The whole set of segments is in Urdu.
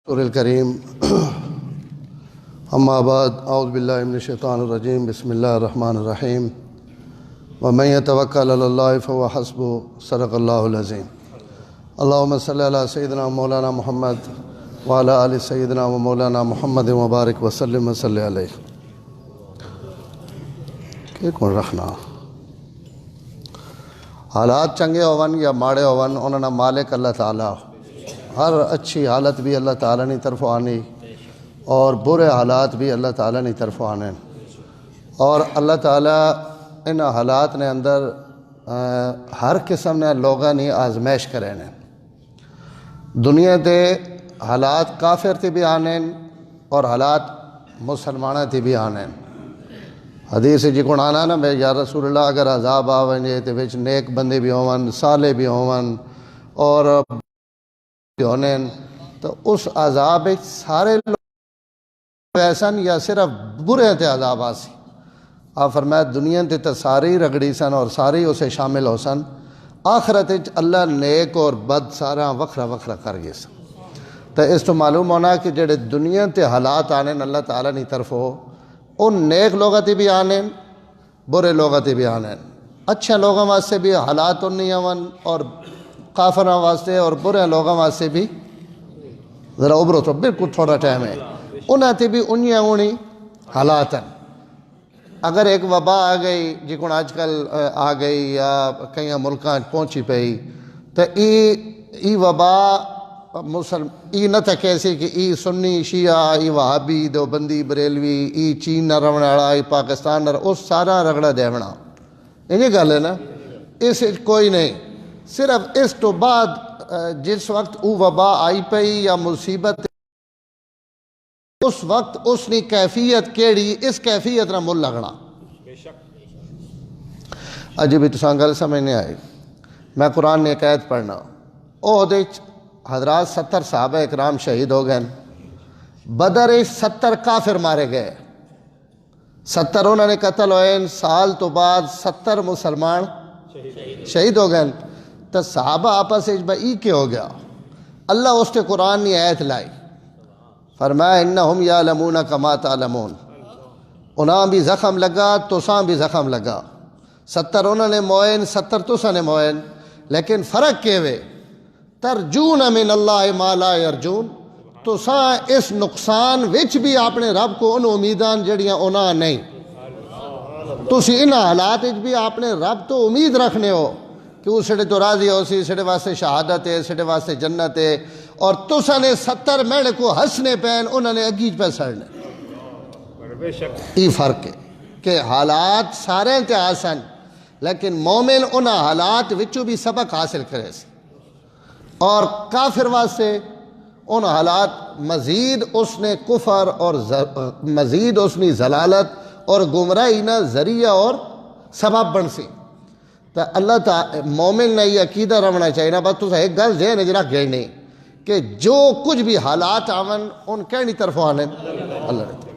سورہ الکریم اما بعد اعوذ باللہ من الشیطان الرجیم بسم اللہ الرحمن الرحیم ومن یتوکل علی اللہ فہو حسبہ صدق اللہ العظیم اللہم صلی علی سیدنا مولانا محمد وعلی آل سیدنا و مولانا محمد مبارک وسلم وصلی علیہ کہ کون رکھنا حالات چنگے ہون یا ماڑے ہون انہوں نے مالک اللہ تعالیٰ ہر اچھی حالت بھی اللہ تعالیٰ نے طرف آنی اور برے حالات بھی اللہ تعالیٰ نے طرف آنے اور اللہ تعالیٰ ان حالات نے اندر ہر قسم نے لوگاں نے آزمائش کرے نے دنیا دے حالات کافر تے بھی آنے اور حالات مسلمانہ تے بھی آنے حدیث جی کو آنا نا میں یا رسول اللہ اگر عذاب آویں تے وچ نیک بندے بھی ہون صالح بھی ہون اور ہونے تو اس عذاب سارے لوگ ایسن یا صرف برے تے عذاب آسی آپ فرمایا دنیا تے تو ساری رگڑی سن اور ساری اسے شامل ہو سن آخرت اللہ نیک اور بد سارا وکھرا وکھرا کر گئے سن تو اس تو معلوم ہونا کہ جڑے دنیا تے حالات آنے اللہ تعالیٰ نے طرف ہو ان نیک لوگوں تے بھی آنے برے لوگوں تے بھی آنے اچھے لوگوں واسطے بھی حالات نہیں آون اور کافروں واسطے اور برے لوگوں واسطے بھی ذرا ابرو تو بالکل تھوڑا ٹائم ہے انہاں تے بھی انہیاں انہی حالات ہیں اگر ایک وبا آ گئی جی کون آج کل آ گئی یا کئی ملکاں پہنچی پئی تو ای وبا ای نہ تھا کیسے کہ ای سنی شیعہ ای وہابی دیوبندی بریلوی ای چین نہ رونے والا ای پاکستان نہ اس سارا رگڑا دیونا یہ گل ہے نا اس کوئی نہیں صرف اس تو بعد جس وقت او وبا آئی پئی یا مصیبت اس وقت اس نے کیفیت کیڑی اس کیفیت نہ مل لگنا اجی بھی تساں گل سمجھ نہیں آئی میں قرآن نے ایک آیت پڑھنا او دے حضرات 70 صحابہ اکرام شہید ہو گئے بدر 70 کافر مارے گئے 70 انہوں نے قتل ہوئے سال تو بعد 70 مسلمان شہید ہو گئے تو صحابہ آپس اجبا ای کے ہو گیا اللہ اس کے قرآن نے آیت لائی فرمایا انہم یعلمون کما تعلمون انہاں بھی زخم لگا تساں بھی زخم لگا 70 انہوں نے موئن 70 تساں نے موئن لیکن فرق کے وے ترجون من اللہ ما لا یرجون تساں اس نقصان وچ بھی اپنے رب کو ان امیدان جڑیاں انہاں نہیں تسی ان حالات وچ بھی اپنے رب تو امید رکھنے ہو کہ وہ سڑے تو راضی ہو سی سڑے واسطے شہادت ہے سڑے واسطے جنت ہے اور تساں نے 70 میڑے کو ہنسنے پین انہوں نے اگیج پہ سڑنے یہ فرق ہے کہ حالات سارے تے آسن لیکن مومن انہا حالات وچو بھی سبق حاصل کرے سی اور کافر واسطے ان حالات مزید اس نے کفر اور مزید اس نے ضلالت اور گمراہی نہ ذریعہ اور سبب بن سی تو اللہ تعالی مومن نے یہ عقیدہ رہنا چاہیے نا بس تو ایک گل ذہن اجرا گئی نہیں کہ جو کچھ بھی حالات آون ان کہنی طرف آنے اللہ نے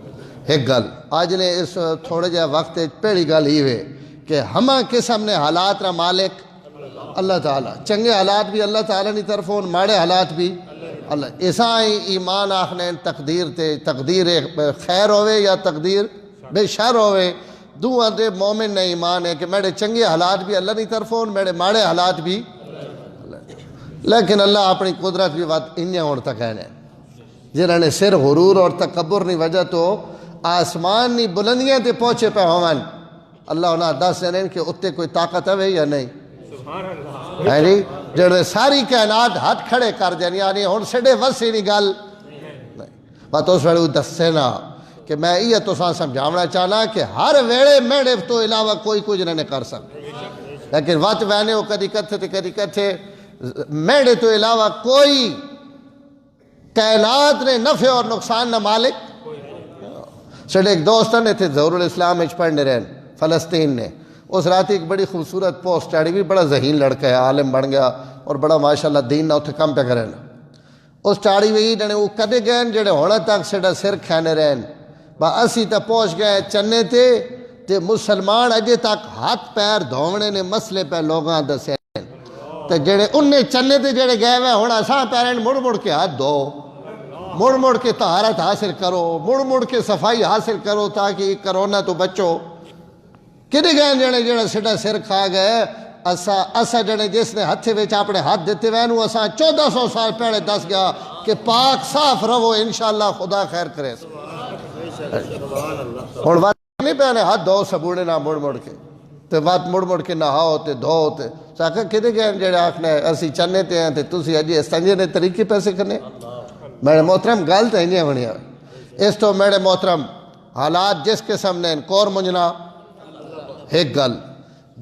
ایک گل آج نے اس تھوڑے جا وقت پہلی گل ہی ہوئے کہ ہمیں قسم نے حالات را مالک اللہ تعالیٰ چنگے حالات بھی اللہ تعالیٰ نے طرف ہون ماڑے حالات بھی اللہ ایسا ایمان آخنے تقدیر تے تقدیر خیر ہوئے یا تقدیر بے شر ہوئے دو اندے مومن نے ایمان ہے کہ میرے چنگے حالات بھی اللہ نے طرف ہون میرے ماڑے حالات بھی لیکن اللہ اپنی قدرت بھی بات انہیں اور تک ہے جنہوں نے سر غرور اور تکبر نہیں وجہ تو آسمان نہیں بلندیاں تے پہنچے پہ ہومن اللہ انہاں دس دینے کہ اتنے کوئی طاقت ہے یا نہیں ہے نہیں جنہوں ساری کائنات ہاتھ کھڑے کر دیں یعنی ہون سڑے وسی نہیں گل بات اس ویڑے دسے نا کہ میں یہ تو سمجھاونا چاہنا کہ ہر ویڑے میڑے تو علاوہ کوئی کچھ نہیں کر سکتا لیکن وقت وینے ہو کدی کتھے میڑے تو علاوہ کوئی کائنات نے نفع اور نقصان نہ مالک سڑے ایک دوستان نے تھے ظہور الاسلام اچ پڑھنے رہن فلسطین نے اس رات ایک بڑی خوبصورت پوسٹ چاڑی بھی بڑا ذہین لڑکا ہے عالم بن گیا اور بڑا ماشاءاللہ دین نہ اتھے کم پہ کریں اس چاڑی بھی جنے وہ کدے گئے جڑے ہونا تک سڑا سر کھانے رہن با اسی تا پہنچ گئے چنے تے مسلمان اجے تک ہاتھ پیر دھونے نے مسئلے پہ لوگاں دسے تے جڑے انہیں چنے تے جڑے گئے ہوئے ہونا ساں پیرین مڑ کے ہاتھ دھو مڑ مڑ کے طہارت حاصل کرو، مڑ مڑ کے صفائی حاصل کرو تاکہ کرونا تو بچو۔ کدے گئے جنے جڑا سڈا سر کھا گئے، اسا جنے جس نے ہتھے وچ اپنے ہاتھ دیتے وینو اسا 1400 سال پہلے دس گیا کہ پاک صاف رہو، انشاءاللہ خدا خیر کرے۔ ہن وقت نہیں پہنے ہاتھ دھو سبوڑے نہ مڑ مڑ کے تے وقت مڑ مڑ کے نہاؤ تے دھو تے ساکھا کدے گئے جڑے آکھنے اسی چنے تے ہیں تے تسی اجی استنجے نے طریقے پیسے کرنے۔ میرے محترم گل تے انجے بنی ہے اس تو میرے محترم حالات جس قسم نے کور منجنا ایک گل،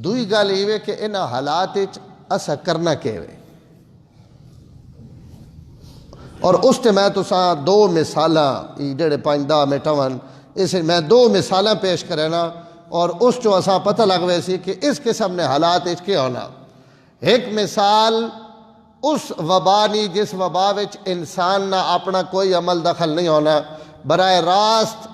دوئی گل یہ کہ انہاں حالات اسا کرنا کیوے، اور اس تے میں تساں دو مثالاں جڑے 5-10 منٹ ون اس میں دو مثالاں پیش کرے نا، اور اس چو اساں پتہ لگ وے سی کہ اس قسم نے حالات کیا ہونا۔ ایک مثال اس وبا نہیں جس وبا وچ انسان نہ اپنا کوئی عمل دخل نہیں ہونا، براہ راست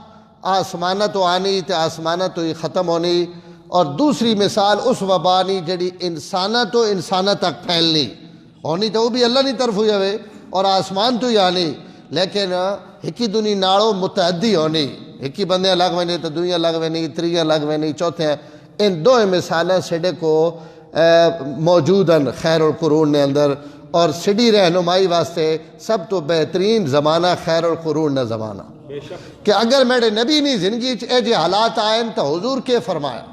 آسمانہ تو آنی تے آسمانہ تو ہی ختم ہونی، اور دوسری مثال اس وبا نہیں جڑی انسانہ تو انسانہ تک پھیلنی ہونی، تو وہ بھی اللہ کی طرف ہوئی ہوئے اور آسمان تو ہی آنی، لیکن ہکی دنیا ناڑو متعدی ہونی، ہکی بندے لگ وینی تو دنیا لگ وینی، تریاں لگ وینی، چوتھے ہیں۔ ان دو مثالیں سڈے کو موجود ہیں خیر القرون نے اندر، اور سڈی رہنمائی واسطے سب تو بہترین زمانہ خیر القرون نے زمانہ، کہ اگر میرے نبی نے زندگی اے جے حالات آئیں تو حضور کے فرمایا،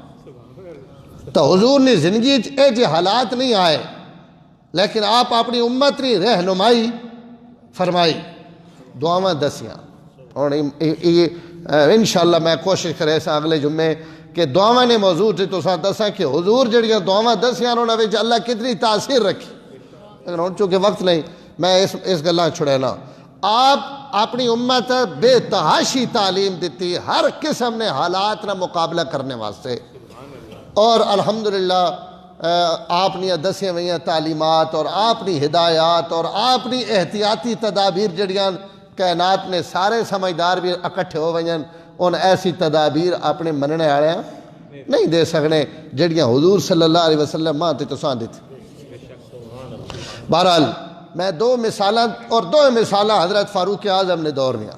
تو حضور نے زندگی اے جے حالات نہیں آئے لیکن آپ اپنی امت نے رہنمائی فرمائی، دعاواں دسیاں۔ اور انشاءاللہ میں کوشش کرے سا اگلے جمعے کہ دعاواں نے موضوع تھی تو ساتھ دساں کہ حضور جڑیاں دعاواں دسیاں انہوں نے اللہ کتنی تاثیر رکھی، لیکن ان چونکہ وقت نہیں میں اس گلہ چھڑینا۔ آپ اپنی امت بے تحاشی تعلیم دیتی ہر قسم نے حالات نہ مقابلہ کرنے واسطے، اور الحمدللہ آپ نے دسیاں ہوئیاں تعلیمات اور آپ نے ہدایات اور آپ نے احتیاطی تدابیر جڑیاں کائنات نے سارے سمجھدار بھی اکٹھے ہو ویاں، ان ایسی تدابیر اپنے مننے آڑے نہیں دے سکنے جڑیاں حضور صلی اللہ علیہ وسلم ماں تے تساں دیتے۔ بہرحال میں دو مثالاں اور دو مثالاں حضرت فاروق اعظم نے دور لیا،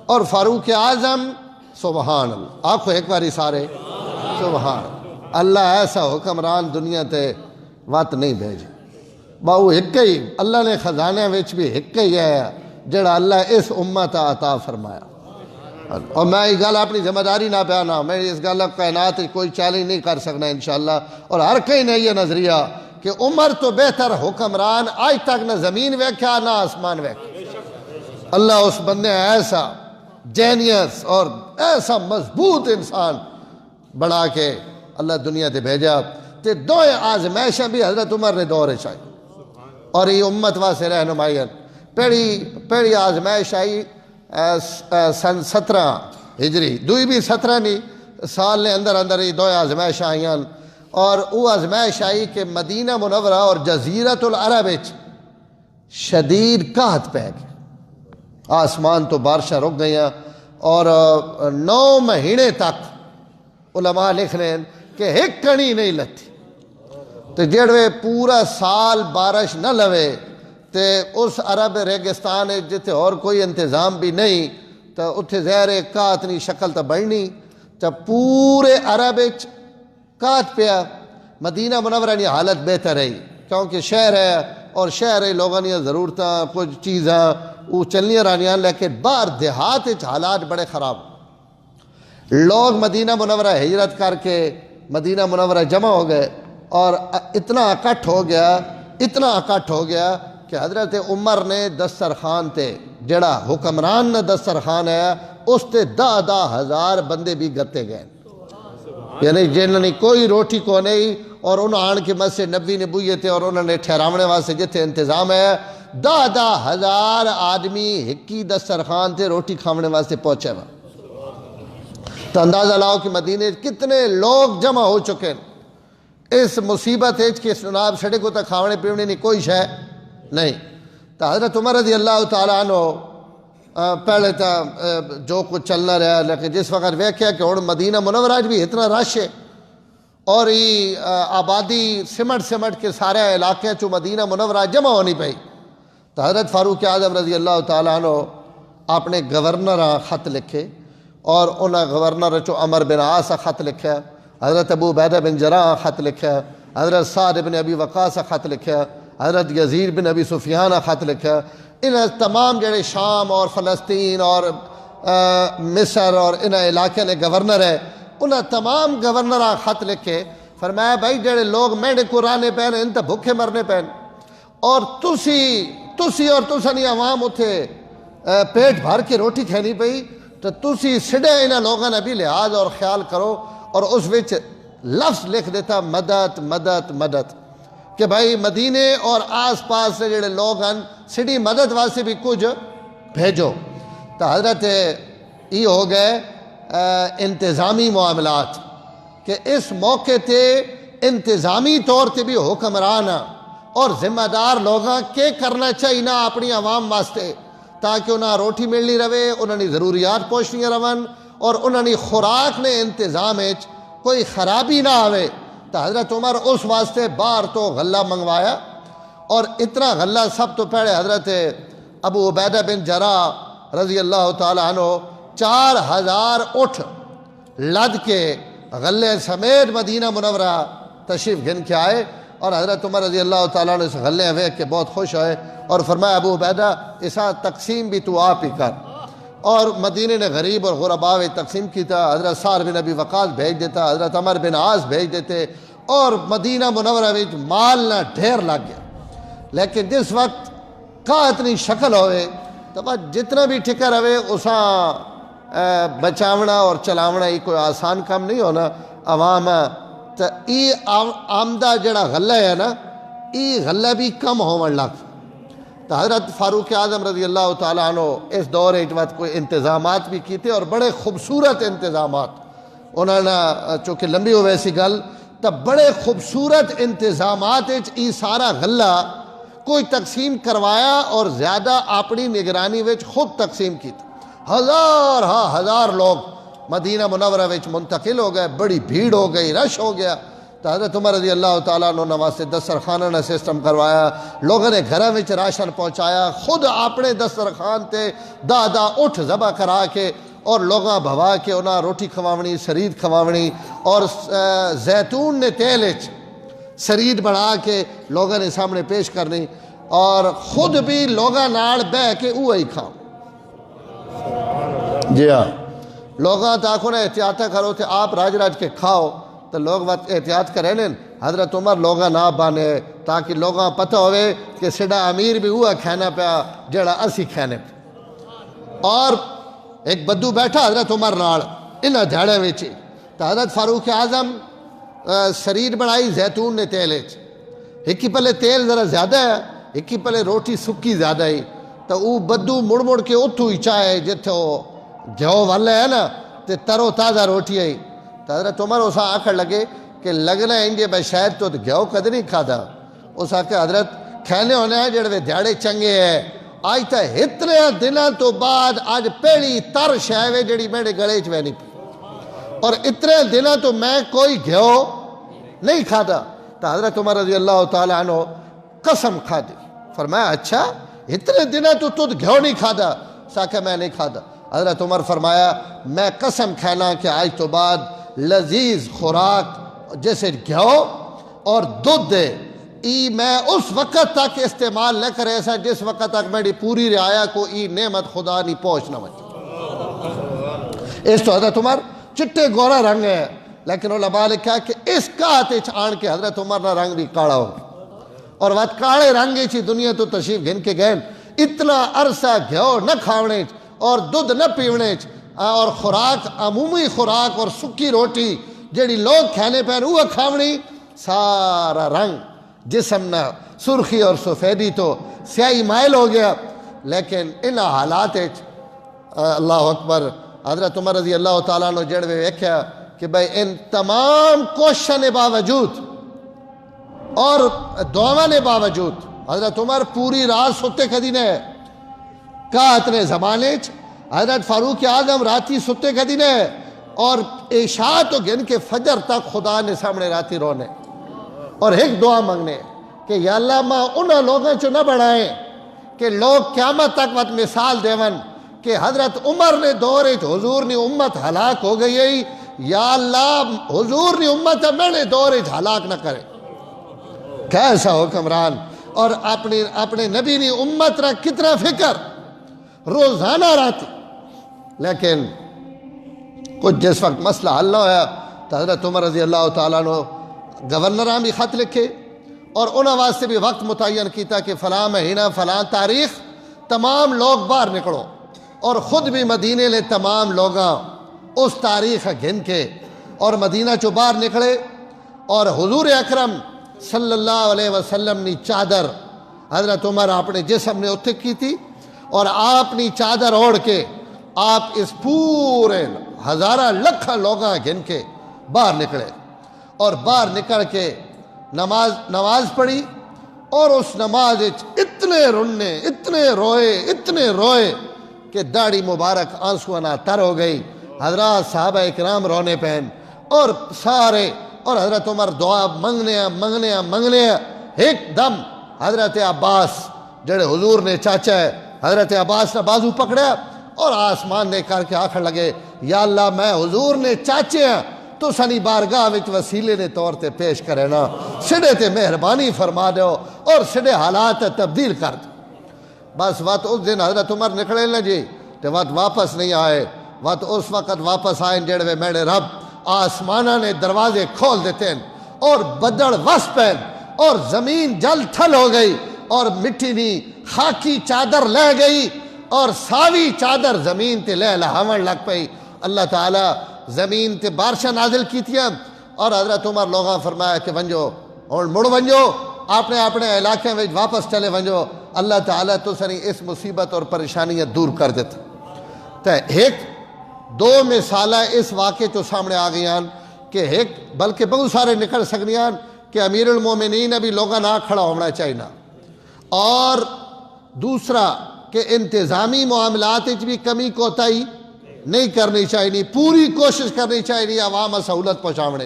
اور فاروق اعظم سبحان اللہ آنکھو ایک باری سارے سبحان اللہ، ایسا حکمران دنیا تے وات نہیں بھیجی، باو ایک ہی اللہ نے خزانے وچ بھی ایک ہی ہے جڑا اللہ اس امت عطا فرمایا۔ اور میں یہ گل اپنی ذمہ داری نہ بیانا، میں اس گل کائنات کوئی چیلنج نہیں کر سکنا انشاءاللہ، اور ہر کہیں نے یہ نظریہ کہ عمر تو بہتر حکمران آج تک نہ زمین ویکھا نہ آسمان ویکھا۔ اللہ اس بندے ایسا جینیس اور ایسا مضبوط انسان بنا کے اللہ دنیا تے بھیجا، تے دو آزمائشیں بھی حضرت عمر نے دور چاہی، اور یہ امت واسطے رہنمائی ہے۔ پہلی آزمائش آئی سن 17 ہجری، دوئی بھی 17 نہیں سال نے اندر اندر یہ دو آزمائش آئیاں، اور وہ آزمائش آئی کہ مدینہ منورہ اور جزیرت العرب شدید قحط پہ گئے، آسمان تو بارشاں رک گئیاں، اور 9 مہینے تک علماء لکھ رہے ہیں کہ ایک کڑی نہیں لتی، تو جڑوے پورا سال بارش نہ لوے تے اس عرب ریگستان جتے اور کوئی انتظام بھی نہیں، تو اتھے زہر قحط نہیں شکل تو بڑھنی، تو پورے عرب قحط پیا۔ مدینہ منورہ کی حالت بہتر رہی کیونکہ شہر ہے، اور شہر لوگوں کی ضرورتاں کچھ چیزاں وہ چلنیاں رہنیاں، لیکن باہر دیہات حالات بڑے خراب۔ لوگ مدینہ منورہ ہجرت کر کے مدینہ منورہ جمع ہو گئے، اور اتنا اکٹھ ہو گیا کہ حضرت عمر نے دسترخوان تے جڑا حکمران نے دسترخوان ہے اس تے 10,000 بندے بھی گتے گئے، یعنی جنہوں نے کوئی روٹی کو نہیں، اور انہوں آن کے مسجد نبی نے بوئے تھے، اور انہوں نے ٹھہراونے واسطے جتھے انتظام ہے 10,000 آدمی ہکی دسترخوان تے روٹی کھاونے واسطے پہنچے ہوئے۔ تو اندازہ لاؤ کہ مدینے کتنے لوگ جمع ہو چکے ہیں۔ اس مصیبت ہے کہ سناب سڑے کو تک کھاونے پیونے نہیں کوئی شے نہیں۔ تو حضرت عمر رضی اللہ تعالیٰ عنہ پہلے تو جو کچھ چلنا رہا، لیکن جس وقت ویکھیا کہ اور مدینہ منورہ بھی اتنا رش ہے، اور یہ آبادی سمٹ کے سارے علاقے چو مدینہ منورہ جمع ہونی پئی، تو حضرت فاروق اعظم رضی اللہ تعالیٰ عنہ اپنے گورنر خط لکھے اور انہیں گورنر چو عمر بن عاص خط لکھا، حضرت ابو عبیدہ بن جراح خط لکھا، حضرت سعد بن ابی وقاص خط لکھا، حضرت یزید بن ابی سفیان خط لکھا۔ ان تمام جڑے شام اور فلسطین اور مصر اور ان علاقے نے گورنر ہے، انہیں تمام گورنر خط لکھے، فرمایا بھائی جڑے لوگ مہنڈے قرانے پہن ان تے بھوکے مرنے پہن، اور تسی اور تسانی عوام اتھے پیٹ بھر کے روٹی کھینی پئی، تو تسی سڑے انہاں لوگاں نے بھی لحاظ اور خیال کرو۔ اور اس وچ لفظ لکھ دیتا مدد مدد مدد، کہ بھائی مدینے اور آس پاس سے جڑے لوگ ہیں سڑی مدد واسطے بھی کچھ بھیجو۔ تو حضرت یہ ہو گئے انتظامی معاملات، کہ اس موقع تے انتظامی طور تے بھی حکمران اور ذمہ دار لوگاں کے کرنا چاہیے نا اپنی عوام واسطے، تاکہ انہاں روٹی ملنی رہے، انہاں نے ضروریات پہنچنی رہن، اور انہاں نے خوراک نے انتظام کوئی خرابی نہ آوے۔ تو حضرت عمر اس واسطے باہر تو غلہ منگوایا، اور اتنا غلہ سب تو پہلے حضرت ابو عبیدہ بن جراح رضی اللہ تعالیٰ عنہ 4000 اٹھ لد کے غلے سمیت مدینہ منورہ تشریف گھن کے آئے، اور حضرت عمر رضی اللہ تعالیٰ عنہ اس غلے ویکھ کے بہت خوش ہوئے، اور فرمایا ابو عبیدہ اسا تقسیم بھی تو آپ ہی کر۔ اور مدینہ نے غریب اور غرباء تقسیم کی تھا، حضرت سعد بن ابی وقاص بھیج دیتا، حضرت عمر بن عاص بھیج دیتے، اور مدینہ منورہ میں مال نہ ڈھیر لگ گیا۔ لیکن جس وقت کا اتنی شکل ہوئے تو بس جتنا بھی ٹھکر ہوئے اساں بچاونا اور چلاونا یہ کوئی آسان کام نہیں ہونا عوام ہے۔ تو یہ آمدہ جڑا غلہ ہے نا، یہ غلہ بھی کم ہون لگ۔ تو حضرت فاروق اعظم رضی اللہ تعالیٰ عنہ اس دور وقت کوئی انتظامات بھی کیتے، اور بڑے خوبصورت انتظامات انہوں نے، چونکہ لمبی ہوئے سی گل، تو بڑے خوبصورت انتظامات یہ سارا غلہ کوئی تقسیم کروایا، اور زیادہ اپنی نگرانی وچ خود تقسیم کیتا۔ ہزار لوگ مدینہ منورہ وچ منتقل ہو گئے، بڑی بھیڑ ہو گئی، رش ہو گیا۔ تو حضرت عمر رضی اللہ تعالیٰ عنہ واسطے دسترخوانہ نے سسٹم کروایا، لوگوں نے گھروں میں راشن پہنچایا، خود اپنے دسترخوان تے دا اٹھ ذبح کرا کے اور لوگاں بھوا کے انہاں روٹی کھواونی، سرید کھواونی، اور زیتون نے تیل سرید بنا کے لوگوں نے سامنے پیش کرنی، اور خود بھی لوگاں نال بہ کے اوہی کھاؤ۔ جی ہاں، لوگاں تاکو نے احتیاط کرو تھے آپ راج کے کھاؤ، تو لوگ وقت احتیاط کریں نا۔ حضرت عمر لوگاں نہ بانے تاکہ لوگاں پتہ ہوئے کہ سڈا امیر بھی ہوا کھانا پیا جڑا اسی کھانے پہ۔ اور ایک بدو بیٹھا حضرت عمر نال انہاں دھاڑے وچ، تو حضرت فاروق اعظم سرید بنائی زیتون نے تیل ایک ہی پلے تیل ذرا زیادہ ہے، ایک ہی پلے روٹی سکی زیادہ ہی، تو وہ بدو مڑ کے اتھو ہی چاہے جتھے وہ گھیو والے ہے نا تے ترو تازہ روٹی ہے۔ تو حضرت عمر اسا آکھر لگے کہ لگنا ہے انجے بھائی شاید تو گھیو کد نہیں کھادا۔ اس آکھے حضرت کھانے ہونے ہیں جڑے دھیاڑے چنگے ہیں، آج تا اتنے دنوں تو بعد آج پہلی تر شے جڑی میرے گلے چ نہیں پی، اور اتنے دنوں تو میں کوئی گھیو نہیں کھادا۔ تو حضرت عمر رضی اللہ تعالیٰ عنہ قسم کھا دی، فرمایا اچھا اتنے دنوں تو تجھ گھیو نہیں کھادا؟ ساکھا میں نہیں کھادا۔ حضرت عمر فرمایا میں قسم کھانا کہ آج تو بعد لذیذ خوراک جیسے گھیو اور دودھ دے ای میں اس وقت تک استعمال نہ کرے ایسا جس وقت تک میری پوری رعایا کو ای نعمت خدا نہیں پہنچنا وجہ۔ اس تو حضرت عمر چٹے گورا رنگ ہے، لیکن علماء نے کہا کہ اس کہتے آن کے حضرت عمر نہ رنگ بھی کاڑا ہو گیا، اور وقت کاڑے رنگے چی دنیا تو تشریف گھن کے گئے۔ اتنا عرصہ گھیو نہ کھاونے اور دودھ نہ پیونے اور خوراک عمومی خوراک اور سکی روٹی جیڑی لوگ کھانے پہن وہ کھاونی، سارا رنگ جسم نہ سرخی اور سفیدی تو سیاہی مائل ہو گیا۔ لیکن ان حالات اللہ اکبر حضرت عمر رضی اللہ تعالیٰ نے جڑوے ویکھیا کہ بھئی ان تمام کوششوں باوجود اور دعاواں نے باوجود حضرت عمر پوری رات ستے کدی نے کہا اتنے زمانے حضرت فاروق اعظم راتی ستے کدی نے، اور عشاء تو گن کے فجر تک خدا نے سامنے راتی رونے اور ایک دعا مانگنے کہ یا اللہ ماں انہاں لوگوں چو نہ بڑھائیں کہ لوگ قیامت تک وقت مثال دیون کہ حضرت عمر نے دور حضور نے امت ہلاک ہو گئی ہے، یا اللہ حضور نے امت میرے دور ہلاک نہ کرے. کیسا حکمران، اور اپنے نبی نے امت را کتنا فکر روزانہ رہتی. لیکن کچھ جس وقت مسئلہ حل نہ ہوا تو حضرت عمر رضی اللہ تعالیٰ نے گورنراں بھی خط لکھے اور انہوں واسطے بھی وقت متعین کیتا کہ فلاں مہینہ فلاں تاریخ تمام لوگ باہر نکلو، اور خود بھی مدینے لے تمام لوگاں اس تاریخ گھن کے اور مدینہ چو باہر نکلے. اور حضور اکرم صلی اللہ علیہ وسلم نے چادر حضرت عمر اپنے جسم نے اتھک کی تھی، اور آپ نے چادر اوڑھ کے آپ اس پورے ہزارہ لکھاں لوگاں گھن کے باہر نکلے، اور باہر نکل کے نماز پڑھی. اور اس نماز اتنے روئے کہ داڑھی مبارک آنسوانا تر ہو گئی. حضرات صحابہ اکرام رونے پہن اور سارے، اور حضرت عمر دعا منگنے ایک دم حضرت عباس جڑے حضور نے چاچا ہے، حضرت عباس نے بازو پکڑیا اور آسمان نے کر کے آخر لگے، یا اللہ میں حضور نے چاچے ہیں تو سنی بارگاہ وچ وسیلے نے طور تے پیش کرے نا، سڑے تے مہربانی فرما دو اور سڑے حالات تبدیل کر دو. بس وقت اس دن حضرت عمر نکلے نہ جی تے وقت واپس نہیں آئے. وقت اس وقت واپس آئے جڑے میرے رب آسمانہ نے دروازے کھول دیتے ہیں اور بدڑ وس پین اور زمین جل تھل ہو گئی اور مٹی نی خاکی چادر لے گئی اور ساوی چادر زمین تے لے لہاون لگ پئی. اللہ تعالیٰ زمین تے بارشاں نازل کی تھیا اور حضرت عمر لوگاں فرمایا کہ ونجو اور مڑ ونجو اپنے علاقے میں واپس چلے ونجو. اللہ تعالیٰ تو سنی اس مصیبت اور پریشانیاں دور کر دیتا. تو ایک دو مثالہ اس واقعے تو سامنے آ گئیان کہ ایک بلکہ بہت سارے نکل سکنیان کہ امیر المومنین ابھی لوگاں نہ کھڑا ہونا چاہیے نا، اور دوسرا کہ انتظامی معاملات بھی کمی کوتاہی نہیں کرنی چاہیے، پوری کوشش کرنی چاہیے عوام سہولت پہنچاونے.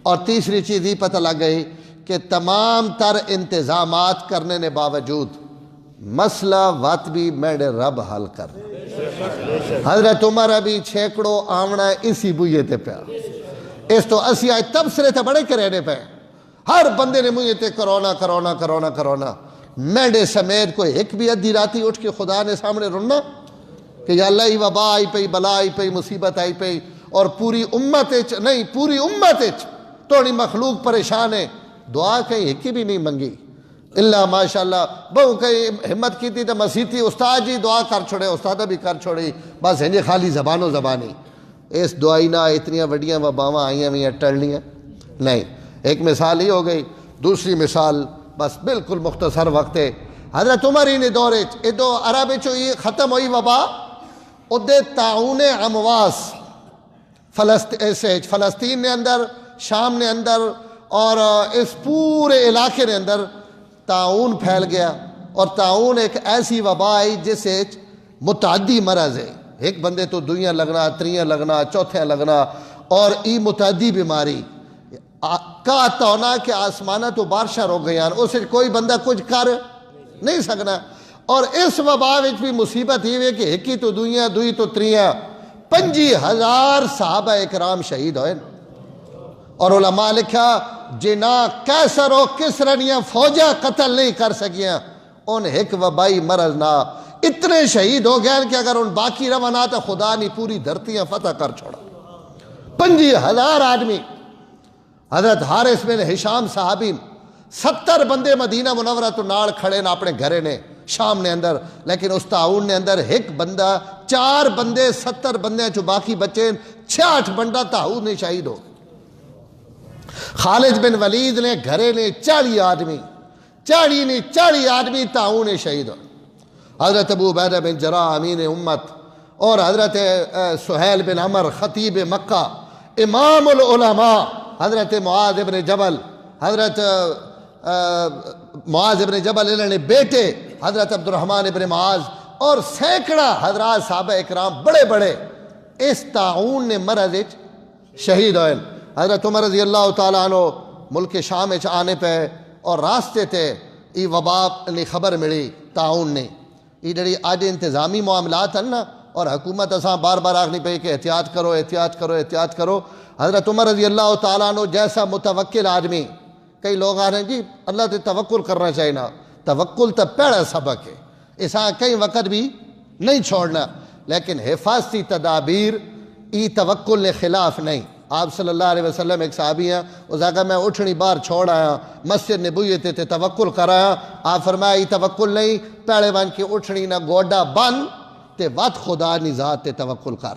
اور تیسری چیز یہ پتہ لگ گئی کہ تمام تر انتظامات کرنے نے باوجود مسئلہ وات بھی میرے رب حل کر. حضرت عمر ابھی چھیکڑوں آمنا اسی بوئے تے پیا، اس تو اسی آئے تبصرے تھے بڑے کے رہنے پہ، ہر بندے نے مجھے تے کرونا میڈے سمیت کوئی ایک بھی ادھی راتی اٹھ کے خدا نے سامنے رننا کہ یا اللہ ہی وبا آئی پئی، بلا آئی پئی، مصیبت آئی پئی اور پوری امت توڑی مخلوق پریشان ہے. دعا کہیں ایک بھی نہیں منگی اللہ ماشاءاللہ. بہو کہیں ہمت کی تھی تو مسیحی استاد جی دعا کر چھوڑے، استادہ بھی کر چھوڑی، بس ہنجے خالی زبانی اس دعائی نہ اتنیاں وڈیاں وباواں آئیاں ہوئیں ٹڑلیاں نہیں. ایک مثال ہی ہو گئی. دوسری مثال بس بالکل مختصر وقت ہے. حضرت عمر ہی نے دورے ادو عرب یہ ختم ہوئی وبا ادے تعاون امواس فلسطین نے اندر، شام نے اندر اور اس پورے علاقے نے اندر تعاون پھیل گیا. اور تعاون ایک ایسی وبا آئی جسے متعدی مرض ہے، ایک بندے تو دویاں لگنا، تریاں لگنا، چوتھیاں لگنا، اور ای متعدی بیماری کہتا ہونا کہ آسمانہ تو بارشاں رو گیاں، اسے کوئی بندہ کچھ کر نہیں سکنا. اور اس وبا وچ بھی مصیبت ہی ہوئے کہ ایکی تو دویاں، دوئی تو تریاں 25,000 صحابہ اکرام شہید ہوئے. اور علماء لکھا جنا کیسر و کسرنیاں فوجہ قتل نہیں کر سکیاں ان ایک وبائی مرض نہ اتنے شہید ہو گئے کہ اگر ان باقی روانا تو خدا نے پوری دھرتیاں فتح کر چھوڑا. 25,000 آدمی. حضرت حارث بن ہشام صحابی 70 بندے مدینہ منورہ تو نال کھڑے نہ اپنے گھرے نے شام نے اندر، لیکن اس تعاون نے اندر ایک بندہ 4 بندے 70 بندے جو باقی بچے 66 بندہ تعاون نے شہید ہو. خالد بن ولید نے گھرے نے 40 آدمی تعاون نے شہید ہو. حضرت ابو عبیدہ بن جراح امین امت اور حضرت سہیل بن عمر خطیب مکہ امام العلماء، حضرت معاذ بن جبل، حضرت معاذ بن جبل انہوں نے بیٹے حضرت عبد الرحمن بن معاذ اور سینکڑا حضرات صحابہ اکرام بڑے بڑے اس تعاون نے مرض شہید ہوئے. حضرت عمر رضی اللہ تعالیٰ عنہ ملک شام آنے پہ اور راستے تھے یہ وبا نے خبر ملی تعاون نے یہ جڑی آج انتظامی معاملات ہیں نا اور حکومت اساں بار بار آخنی پہ کہ احتیاط کرو احتیاط کرو احتیاط کرو. حضرت عمر رضی اللہ تعالیٰ عنہ جیسا متوکل آدمی, کئی لوگ آ رہے ہیں جی اللہ تے توکل کرنا چاہیے نا, توکل تو پہلا سبق ہے, اساں کئی وقت بھی نہیں چھوڑنا, لیکن حفاظتی تدابیر ای توکل نے خلاف نہیں. آپ صلی اللہ علیہ وسلم ایک صحابی ہیں, اس آگا میں اٹھنی بار چھوڑ آیا, مسجد نبویت تے توکل کرایا, آپ فرمایا ای توکل نہیں, پہلے بن کے اٹھنی نہ گوڈا بن تے وات خدا نی ذات تے توکل کر.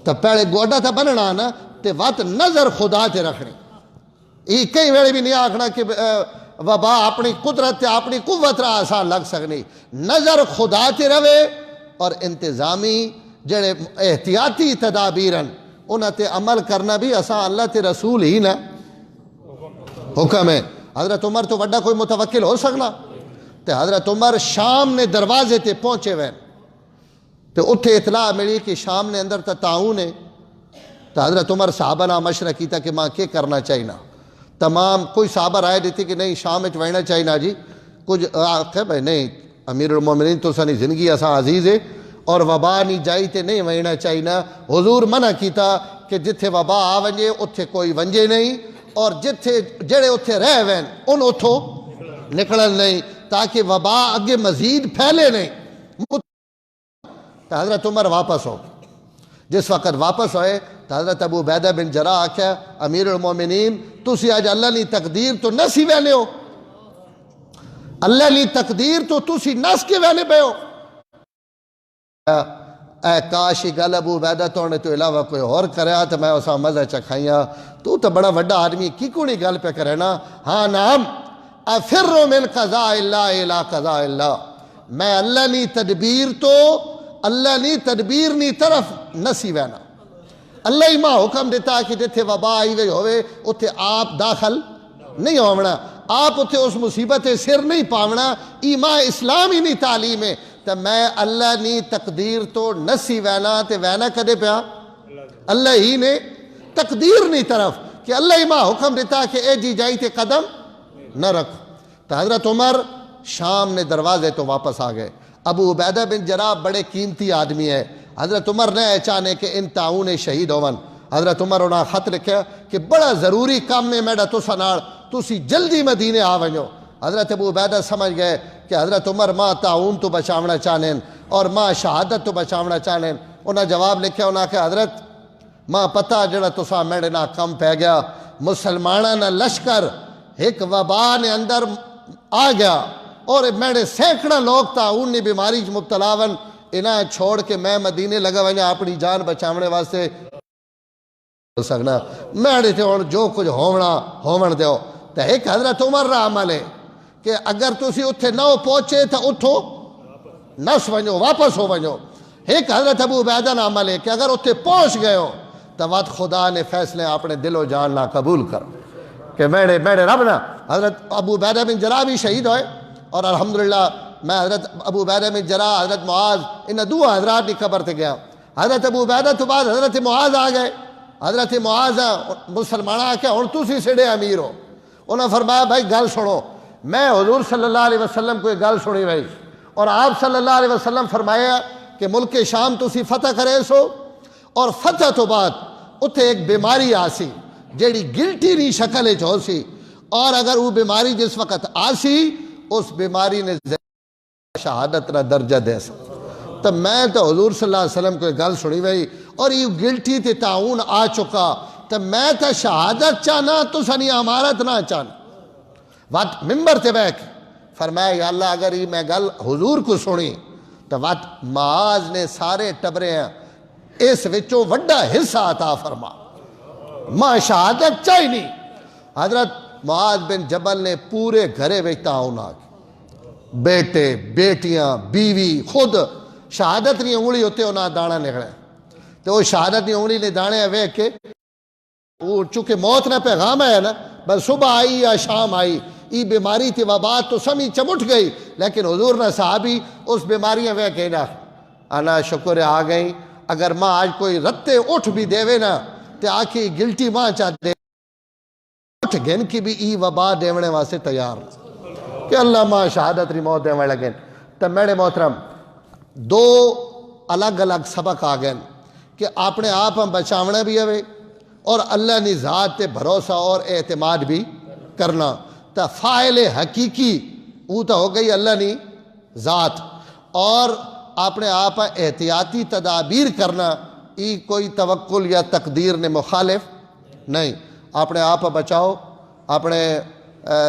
تو پہلے گوڈا تا بننا نا تے وات نظر خدا تے رکھنی. ای کئی ویلے بھی نہیں آکھنا کہ وبا اپنی قدرت تے اپنی قوت را آسان لگ سکنی, نظر خدا تے روے اور انتظامی جڑے احتیاطی تدابیرن انہاں تے عمل کرنا بھی اساں اللہ تے رسول ہی نا حکم ہے. حضرت عمر تو وڈا کوئی متوکل ہو سکنا, تے حضرت عمر شام نے دروازے تے پہنچے وین تے اتھے اطلاع ملی کہ شام نے اندر تا تعاون ہے. تو حضرت عمر صحابہ نہ مشورہ کیتا کہ ماں کیا کرنا چاہیے نا. تمام کوئی صحابہ رائے دیتی کہ نہیں شام وچ وینا چاہیے نا جی, کچھ آخر بھائی نہیں امیر المومنین تو سانی زندگی اساں عزیز ہے اور وبا نہیں جائی تے نہیں وینا چاہیے نا. حضور منع کیتا کہ جتھے وبا آ ونجے اتھے کوئی ونجے نہیں, اور جتھے جڑے اتھے رہ وین ان اتھوں نکلن نہیں, تاکہ وبا اگے مزید پھیلے نہیں. تو حضرت عمر واپس ہو, جس وقت واپس ہوئے تو حضرت ابو عبیدہ بن جراح آکھیا امیر المومنین تسی آج اللہ نی تقدیر تو نسی وینے ہو, اللہ نی تقدیر تو تسی نس کے وینے پہ ہو. اے کاش گل ابو عبیدہ توڑنے تو علاوہ کوئی اور کریا تو میں اسا مزہ چکھائیاں, تو بڑا وڈا آدمی کی کونی گل پہ کرے نا. ہاں نام افر من قضاء اللہ الى قضاء اللہ, میں اللہ نی تدبیر تو اللہ نی تدبیر نی طرف نسی وینا. اللہ ہی ماں حکم دیتا کہ جتھے وبا آئی وے ہوئے اتھے آپ داخل نہیں ہونا, آپ اتھے اس مصیبت سر نہیں پاونا. ایمان اسلام ہی نہیں تعلیم ہے. تو میں اللہ نی تقدیر تو نسی وینا, تے وینا کدے پیا اللہ ہی نے تقدیر نی طرف, کہ اللہ ہی ماں حکم دیتا کہ اے جی جائی تے قدم نہ رکھ. تو حضرت عمر شام نے دروازے تو واپس آ گئے. ابو عبیدہ بن جراح بڑے قیمتی آدمی ہے. حضرت عمر نے چاہنے کہ ان تعاون شہید ہون. حضرت عمر انہاں خط لکھیا کہ بڑا ضروری کام میں میڈا تسا نال تسی جلدی مدینے آ ونجو. حضرت ابو عبیدہ سمجھ گئے کہ حضرت عمر ماں تعاون تو بچاونا چاہنے اور ماں شہادت تو بچاونا چاہنے. انہاں جواب لکھیا, انہاں کہ حضرت ماں پتہ جڑا تسا میڈے نا کم پہ گیا, مسلمانہ نا لشکر ایک وبا نے اندر آ گیا اور میرے سینکڑا لوگ تعاون نی بیماری مبتلا ون, انہاں چھوڑ کے میں مدینے لگا ونجا اپنی جان بچاونے واسطے سکنا. میرے تے ہن جو کچھ ہونا ہون دیو. تو ایک حضرت عمر را عمل ہے کہ اگر تسی اتھے نہ پہنچے تو اتھو نس ونجو واپس ہو ونجو. ایک حضرت ابو عبیدہ نا عمل ہے کہ اگر اتھے پہنچ گئے ہو تو وقت خدا نے فیصلے اپنے دل و جان نہ قبول کر کہ میرے رب نا. حضرت ابو عبیدہ بن جراح بھی شہید ہوئے, اور الحمدللہ میں حضرت ابو عبیدہ بن جراح, حضرت معاذ, ان دو حضرات کی قبر تے گیا. حضرت ابو عبیدہ تو بعد حضرت معاذ آ گئے. حضرت معاذ مسلمانہ آکھیا ہن تسی سڑے امیر ہو. انہوں نے فرمایا بھائی گل سنو, میں حضور صلی اللہ علیہ وسلم کو ایک گل سنی بھائی, اور آپ صلی اللہ علیہ وسلم فرمایا کہ ملک شام تسی فتح کرے سو, اور فتح تو بعد اتھے ایک بیماری آسی جیڑی گلٹی نی شکل ہو سی, اور اگر وہ بیماری جس وقت آسی اس بیماری نے شہادت نہ درجہ دے سا. تو میں تو حضور صلی اللہ علیہ وسلم کو ایک گل سنی بھائی, اور یہ گلٹی تے تعاون آ چکا, تو میں تو شہادت چاہنا تو سنی امارت نہ چاہنا. وقت ممبر تے بیٹھ فرمایا یا اللہ اگر یہ میں گل حضور کو سنی تو وقت معاذ نے سارے ٹبرے ہیں اس وچوں وڈا حصہ عطا فرما, ماں شہادت چاہی نہیں. حضرت معاذ بن جبل نے پورے گھرے وچ تعاون آ گیا, بیٹے بیٹیاں بیوی خود شہادت نہیں انگلی ہوتے انہاں دانا نکلے. تو وہ شہادت نہیں انگلی نے دانے ویکھ کے وہ چونکہ موت نہ پیغام ہے نا, بس صبح آئی یا شام آئی, ای بیماری تھی وبا تو سمی چمٹ گئی, لیکن حضور نہ صحابی اس بیماریاں وے کہنا انا شکر آ گئی. اگر ماں آج کوئی رتے اٹھ بھی دے نا تے آکھی گلٹی ماں چاہتے اٹھ گن کی بھی ای وبا دیونے واسے تیار کہ اللہ ماں شہادت ری موت دیونے لگیں. تو میرے محترم دو الگ الگ سبق آ گئے کہ اپنے آپ بچاونا بھی ہوئے اور اللہ نے ذات تے بھروسہ اور اعتماد بھی کرنا. تا فاعل حقیقی وہ تو ہو گئی اللہ نے ذات، اور اپنے آپ احتیاطی تدابیر کرنا یہ کوئی توکل یا تقدیر نے مخالف نہیں. اپنے آپ بچاؤ، اپنے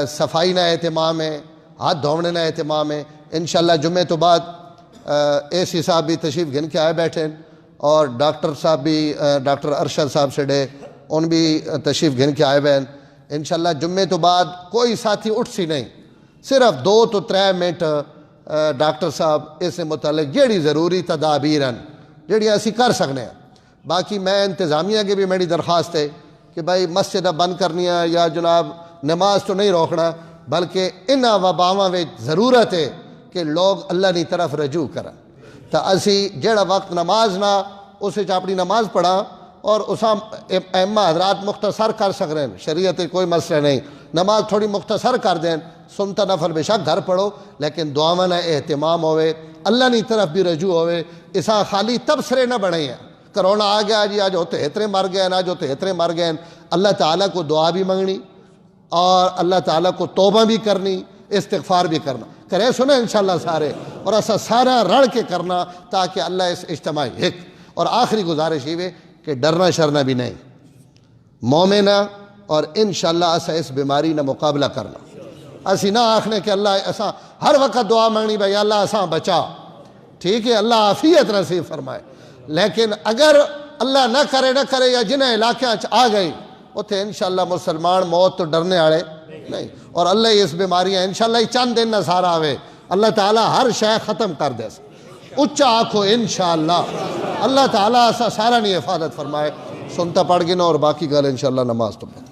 صفائی نہ اہتمام ہے، ہاتھ دھونے نہ اہتمام ہے. انشاءاللہ جمعے تو بعد اے سی صاحب بھی تشریف گھن کے آئے بیٹھے اور ڈاکٹر صاحب بھی ڈاکٹر ارشد صاحب سے ان بھی تشریف گھن کے آئے بین. انشاءاللہ جمعے تو بعد کوئی ساتھی اٹھ سی نہیں، صرف 2 تو 3 منٹ ڈاکٹر صاحب اس سے متعلق جیڑی ضروری تدابیر ہیں جیڑی اسی کر سکنے ہیں. باقی میں انتظامیہ کی بھی میری درخواست ہے کہ بھائی مسجد بند کرنی ہے یا جناب نماز تو نہیں روکنا، بلکہ ان وباواں میں ضرورت ہے کہ لوگ اللہ کی طرف رجوع کریں. تو اسی جیڑا وقت نماز نہ اس اپنی نماز پڑھا اور اساں ائمہ حضرات مختصر کر سک رہے ہیں، شریعت کوئی مسئلہ نہیں، نماز تھوڑی مختصر کر دیں، سنتا نفل بے شک گھر پڑھو لیکن دعاواں نہ اہتمام ہوئے، اللہ کی طرف بھی رجوع ہوئے. اساں خالی تبصرے نہ بڑھیں ہیں کرونا آ گیا جی آج ہوتے اتنے مر گئے آج ہوتے اتنے مر گئے. اللہ تعالیٰ کو دعا بھی منگنی اور اللہ تعالیٰ کو توبہ بھی کرنی، استغفار بھی کرنا کرے سنیں انشاءاللہ سارے، اور ایسا سارا رڑ کے کرنا تاکہ اللہ اس اجتماعی ایک. اور آخری گزارش یہ کہ ڈرنا شرنا بھی نہیں، مومنہ، اور انشاءاللہ ایسا اس بیماری نہ مقابلہ کرنا. اسی نہ آخنے کہ اللہ ایسا ہر وقت دعا مانگنی بھائی اللہ ایسا بچا، ٹھیک ہے اللہ عافیت نصیب فرمائے، لیکن اگر اللہ نہ کرے یا جنہیں علاقہ آ گئی اتنے انشاءاللہ مسلمان موت تو ڈرنے آڑے نہیں. اور اللہ اس بیماریاں انشاءاللہ چند دن نہ سارا آوے اللہ تعالیٰ ہر شے ختم کر دے. اچھا آنکھو انشاءاللہ اللہ تعالیٰ ایسا سارا نہیں حفاظت فرمائے. سنتا پڑھ گنا اور باقی گل انشاءاللہ نماز تو پڑھ.